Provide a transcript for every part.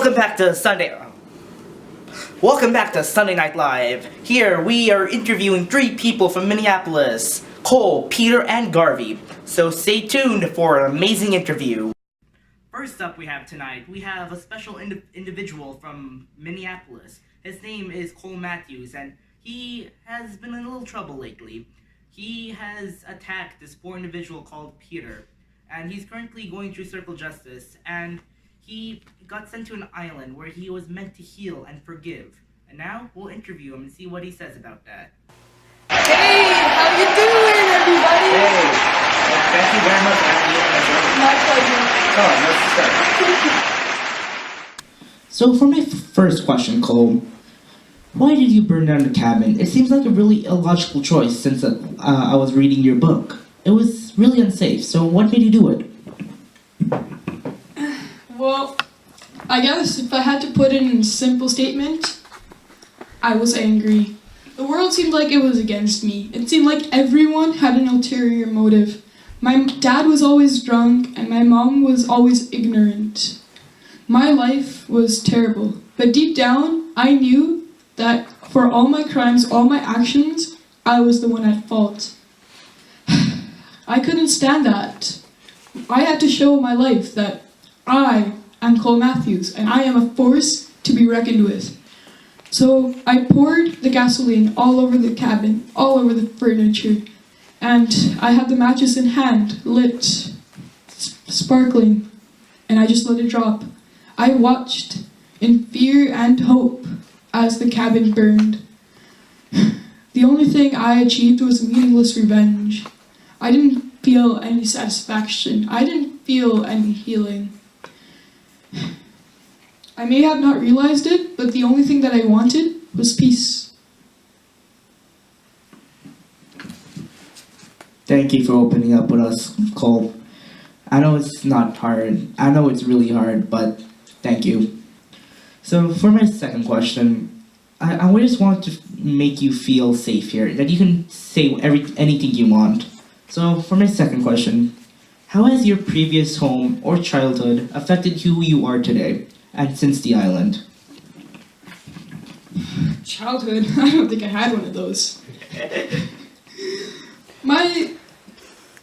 Welcome back to Sunday Night Live. Here we are interviewing 3 people from Minneapolis: Cole, Peter, and Garvey. So stay tuned for an amazing interview. First up we have a special individual from Minneapolis. His name is Cole Matthews, and he has been in a little trouble lately. He has attacked this poor individual called Peter, and he's currently going through circle justice, and he got sent to an island where he was meant to heal and forgive. And now we'll interview him and see what he says about that. Hey, how you doing, everybody? Hey, thank you very much for having me on my show. My pleasure. Come on, let's start. So for my first question, Cole, why did you burn down the cabin? It seems like a really illogical choice since I was reading your book. It was really unsafe, so what made you do it? Well, I guess if I had to put it in a simple statement, I was angry. The world seemed like it was against me. It seemed like everyone had an ulterior motive. My dad was always drunk, and my mom was always ignorant. My life was terrible, but deep down, I knew that for all my crimes, all my actions, I was the one at fault. I couldn't stand that. I had to show my life that I am Cole Matthews, and I am a force to be reckoned with. So I poured the gasoline all over the cabin, all over the furniture, and I had the matches in hand, lit, sparkling, and I just let it drop. I watched in fear and hope as the cabin burned. The only thing I achieved was meaningless revenge. I didn't feel any satisfaction. I didn't feel any healing. I may have not realized it, but the only thing that I wanted was peace. Thank you for opening up with us, Cole. I know it's not hard. I know it's really hard, but thank you. So for my second question, I just want to make you feel safe here, that you can say anything you want. So for my second question, how has your previous home or childhood affected who you are today and since the island? Childhood? I don't think I had one of those. My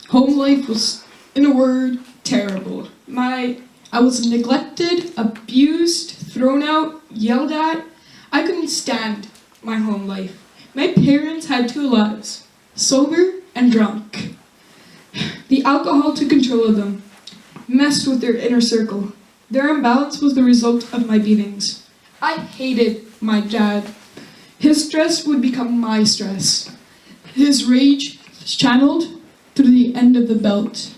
home life was, in a word, terrible. I was neglected, abused, thrown out, yelled at. I couldn't stand my home life. My parents had 2 lives, sober and drunk. The alcohol took control of them, messed with their inner circle. Their imbalance was the result of my beatings. I hated my dad. His stress would become my stress. His rage channeled through the end of the belt.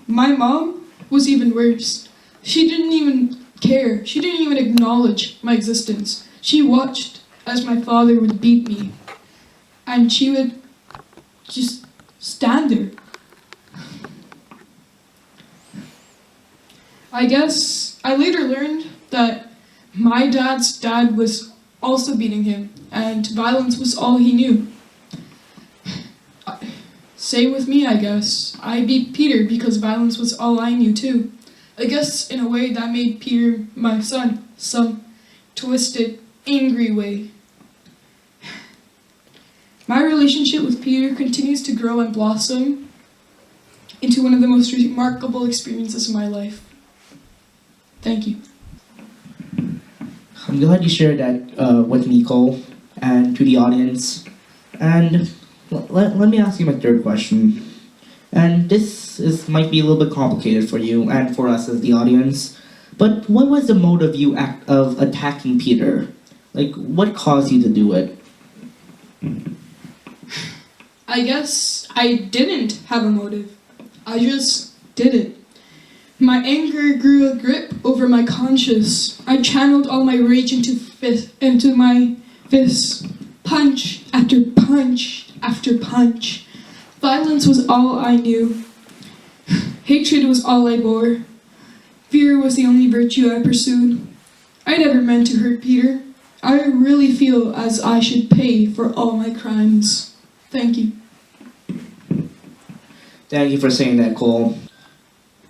My mom was even worse. She didn't even care. She didn't even acknowledge my existence. She watched as my father would beat me, and she would just stand there. I guess I later learned that my dad's dad was also beating him, and violence was all he knew. Same with me, I guess. I beat Peter because violence was all I knew too. I guess in a way that made Peter my son, some twisted, angry way. My relationship with Peter continues to grow and blossom into one of the most remarkable experiences of my life. Thank you. I'm glad you shared that with me, Cole, and to the audience. And let me ask you my third question. And this might be a little bit complicated for you and for us as the audience. But what was the motive of attacking Peter? Like, what caused you to do it? I guess I didn't have a motive. I just did it. My anger grew a grip over my conscience. I channeled all my rage into my fists, punch after punch after punch. Violence was all I knew. Hatred was all I bore. Fear was the only virtue I pursued. I never meant to hurt Peter. I really feel as I should pay for all my crimes. Thank you. Thank you for saying that, Cole.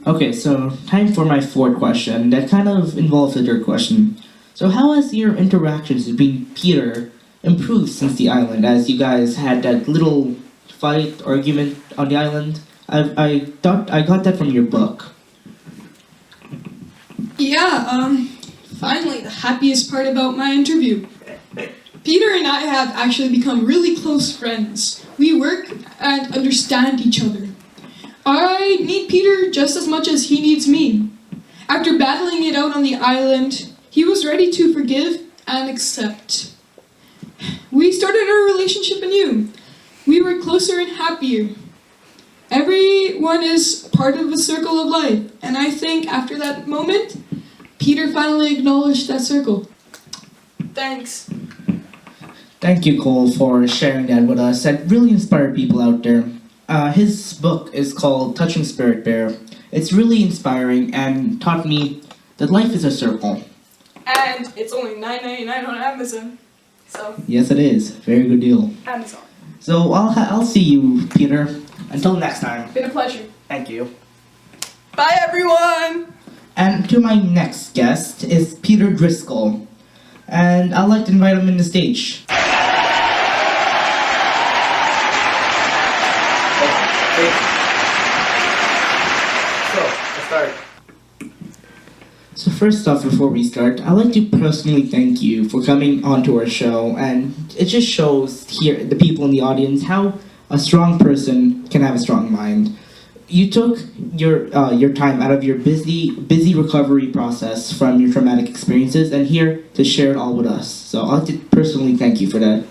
Okay, so time for my fourth question. That kind of involves the third question. So how has your interactions between Peter improved since the island, as you guys had that little fight argument on the island? I thought I got that from your book. Yeah, finally, the happiest part about my interview. Peter and I have actually become really close friends. We work and understand each other. I need Peter just as much as he needs me. After battling it out on the island, he was ready to forgive and accept. We started our relationship anew. We were closer and happier. Everyone is part of a circle of life, and I think after that moment, Peter finally acknowledged that circle. Thanks. Thank you, Cole, for sharing that with us. That really inspired people out there. His book is called Touching Spirit Bear. It's really inspiring and taught me that life is a circle. And it's only $9.99 on Amazon. So, Yes, it is. Very good deal. Amazon. So I'll see you, Peter. Until next time. Been a pleasure. Thank you. Bye, everyone! And to my next guest is Peter Driscoll. And I'd like to invite him in the stage. So first off, before we start, I'd like to personally thank you for coming onto our show, and it just shows here, the people in the audience, how a strong person can have a strong mind. You took your time out of your busy recovery process from your traumatic experiences and here to share it all with us. So I'd like to personally thank you for that.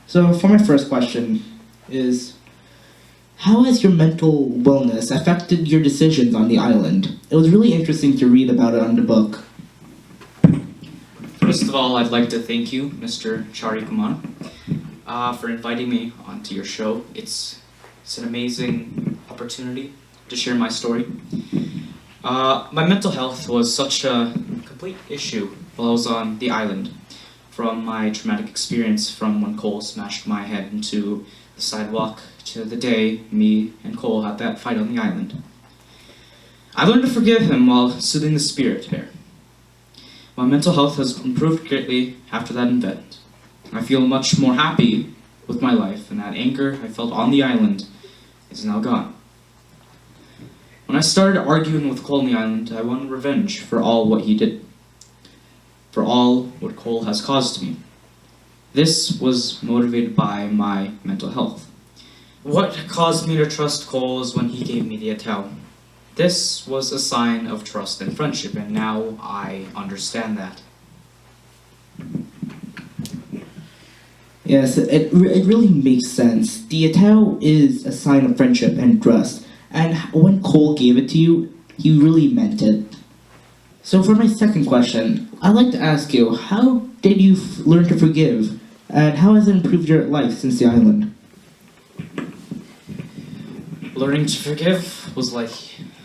So for my first question is, how has your mental wellness affected your decisions on the island? It was really interesting to read about it on the book. First of all, I'd like to thank you, Mr. Chari Kumar, for inviting me onto your show. It's an amazing opportunity to share my story. My mental health was such a complete issue while I was on the island, from my traumatic experience from when Cole smashed my head into the sidewalk to the day me and Cole had that fight on the island. I learned to forgive him while soothing the spirit bear. My mental health has improved greatly after that event. I feel much more happy with my life, and that anger I felt on the island is now gone. When I started arguing with Cole on the island, I wanted revenge for all what he did, for all what Cole has caused to me. This was motivated by my mental health. What caused me to trust Cole is when he gave me the Ela. This was a sign of trust and friendship, and now I understand that. Yes, it really makes sense. The Ela is a sign of friendship and trust, and when Cole gave it to you, he really meant it. So for my second question, I'd like to ask you, how did you learn to forgive, and how has it improved your life since the island? Learning to forgive was like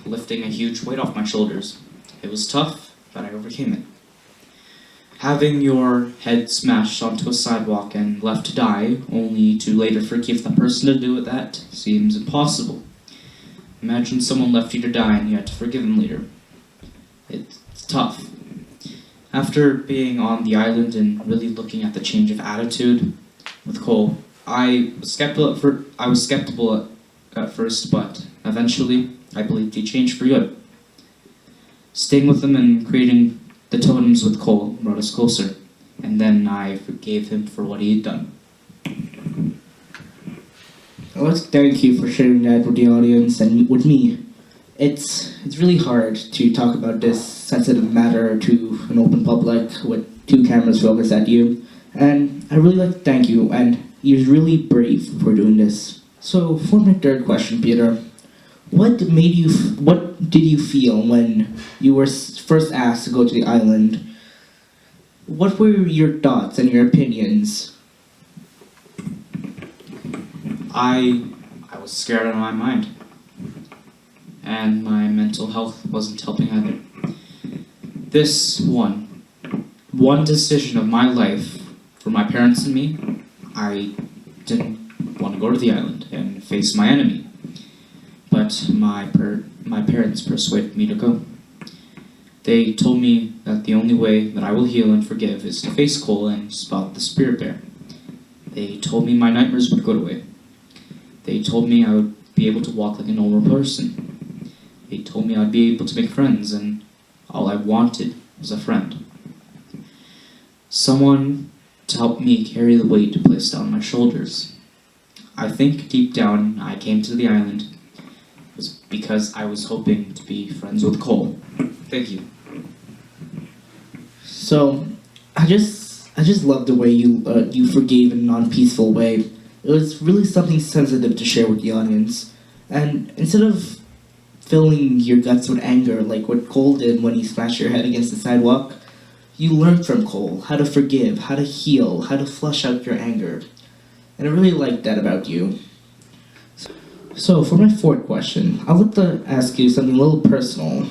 lifting a huge weight off my shoulders. It was tough, but I overcame it. Having your head smashed onto a sidewalk and left to die, only to later forgive the person to do it, that seems impossible. Imagine someone left you to die and you had to forgive them later. It's tough. After being on the island and really looking at the change of attitude with Cole, I was skeptical at first, but eventually I believed he changed for good. Staying with him and creating the totems with Cole brought us closer, and then I forgave him for what he had done. Let's thank you for sharing that with the audience and with me. It's really hard to talk about this sensitive matter to an open public with two cameras focused at you, and I really like to thank you, and you're really brave for doing this. So for my third question, Peter, what did you feel when you were first asked to go to the island? What were your thoughts and your opinions? I was scared out of my mind, and my mental health wasn't helping either. This one decision of my life, for my parents and me, I didn't want to go to the island and face my enemy. But my my parents persuaded me to go. They told me that the only way that I will heal and forgive is to face Cole and spot the spirit bear. They told me my nightmares would go away. They told me I would be able to walk like a normal person. They told me I'd be able to make friends, and all I wanted was a friend. Someone to help me carry the weight placed on my shoulders. I think deep down I came to the island was because I was hoping to be friends with Cole. Thank you. So, I just love the way you forgave in a non-peaceful way. It was really something sensitive to share with the audience. And instead of filling your guts with anger like what Cole did when he smashed your head against the sidewalk, you learned from Cole how to forgive, how to heal, how to flush out your anger. And I really like that about you. So for my fourth question, I'd like to ask you something a little personal.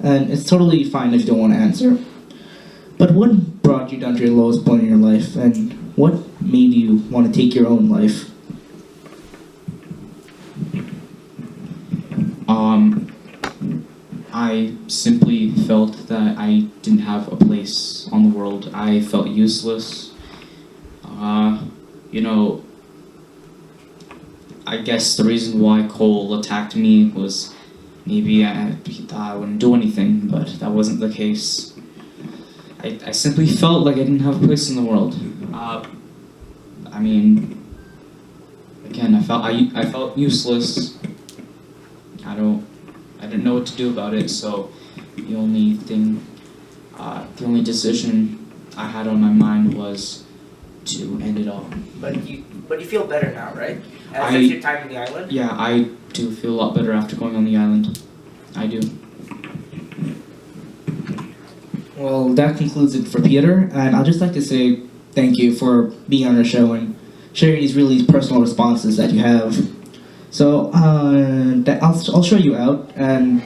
And it's totally fine if you don't want to answer. But what brought you down to your lowest point in your life, and what made you want to take your own life? I simply felt that I didn't have a place on the world. I felt useless. I guess the reason why Cole attacked me was maybe he thought I wouldn't do anything, but that wasn't the case. I simply felt like I didn't have a place in the world. Again, I felt useless. I didn't know what to do about it, so the only decision I had on my mind was to end it all. But you feel better now, right? Since your time in the island? Yeah, I do feel a lot better after going on the island. I do. Well, that concludes it for Peter, and I'd just like to say thank you for being on our show and sharing these really personal responses that you have. So, I'll show you out, and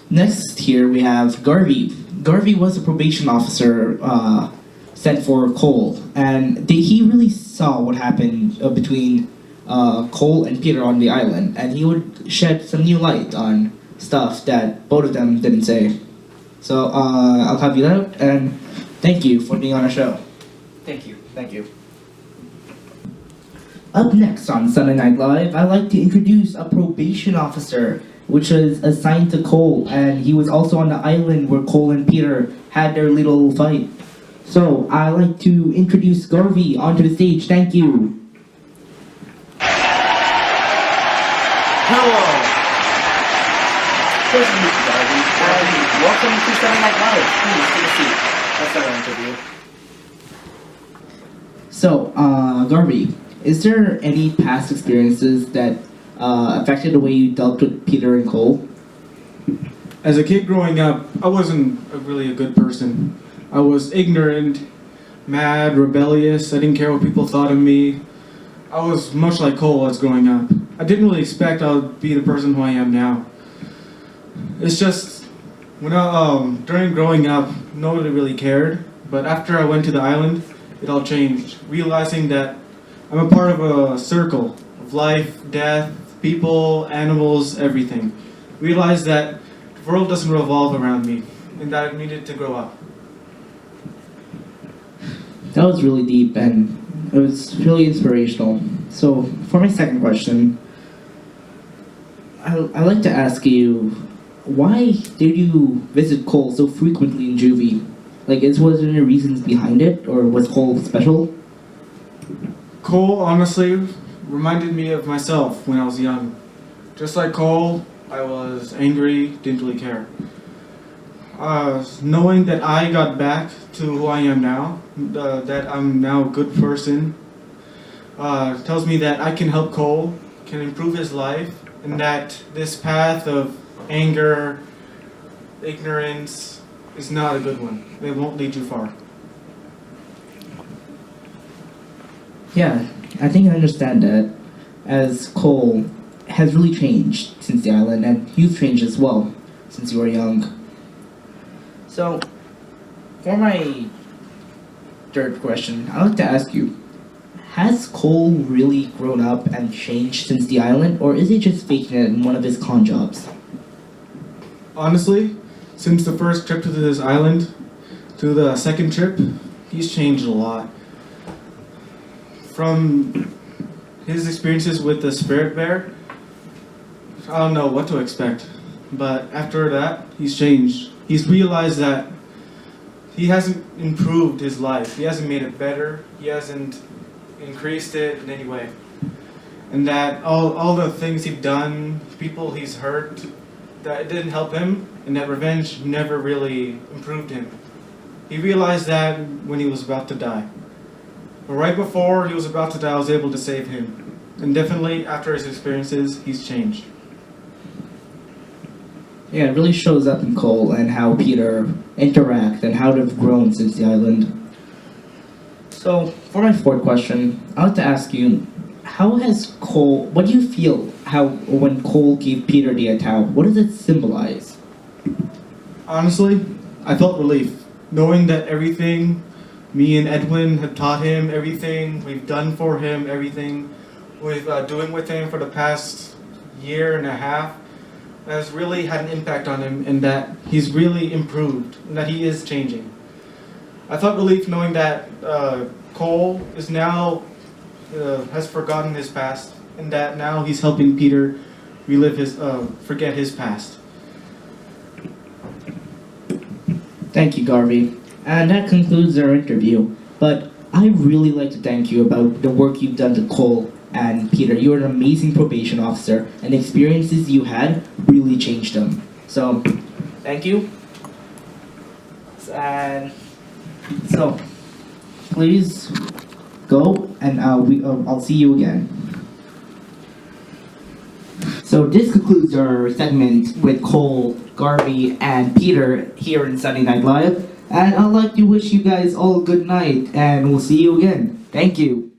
next here we have Garvey. Garvey was a probation officer sent for Cole, and he really saw what happened between Cole and Peter on the island, and he would shed some new light on stuff that both of them didn't say. So, I'll have you out, and thank you for being on our show. Thank you. Up next on Sunday Night Live, I'd like to introduce a probation officer, which was assigned to Cole, and he was also on the island where Cole and Peter had their little fight. So, I'd like to introduce Garvey onto the stage. Thank you. Hello. Pleasure to meet you, Garvey. And welcome to Sunday Night Live. Please take a seat. Let's start our interview. So, Garvey, is there any past experiences that affected the way you dealt with Peter and Cole? As a kid growing up, I wasn't really a good person. I was ignorant, mad, rebellious. I didn't care what people thought of me. I was much like Cole as growing up. I didn't really expect I would be the person who I am now. It's just, during growing up, nobody really cared. But after I went to the island, it all changed. Realizing that I'm a part of a circle of life, death, people, animals, everything. Realized that the world doesn't revolve around me, and that I needed to grow up. That was really deep, and it was really inspirational. So, for my second question, I'd like to ask you, why did you visit Cole so frequently in juvie? Was there any reasons behind it, or was Cole special? Cole, honestly, reminded me of myself when I was young. Just like Cole, I was angry, didn't really care. Knowing that I got back to who I am now, that I'm now a good person, tells me that I can help Cole, can improve his life, and that this path of anger, ignorance, is not a good one. It won't lead you far. Yeah, I think I understand that, as Cole has really changed since the island, and you've changed as well since you were young. So, for my third question, I'd like to ask you, has Cole really grown up and changed since the island, or is he just faking it in one of his con jobs? Honestly, since the first trip to this island to the second trip, he's changed a lot. From his experiences with the spirit bear, I don't know what to expect. But after that, he's changed. He's realized that he hasn't improved his life. He hasn't made it better. He hasn't increased it in any way. And that all the things he's done, people he's hurt, that it didn't help him, and that revenge never really improved him. He realized that when he was about to die. But right before he was about to die, I was able to save him. And definitely after his experiences, he's changed. Yeah, it really shows up in Cole and how Peter interact and how they've grown since the island. So, for my fourth question, I want to ask you, how has Cole, what do you feel how when Cole gave Peter the Atao, what does it symbolize? Honestly, I felt relief, knowing that everything me and Edwin have taught him, everything we've done for him, everything we've doing with him for the past year and a half, has really had an impact on him, and that he's really improved, and that he is changing. I felt relief knowing that Cole is now has forgotten his past, and that now he's helping Peter relive his forget his past. Thank you, Garvey. And that concludes our interview. But I'd really like to thank you about the work you've done to Cole and Peter. You're an amazing probation officer, and the experiences you had really changed them. So, thank you. And so, please go, and I'll see you again. So this concludes our segment with Cole, Garvey, and Peter here in Sunday Night Live. And I'd like to wish you guys all a good night, and we'll see you again. Thank you.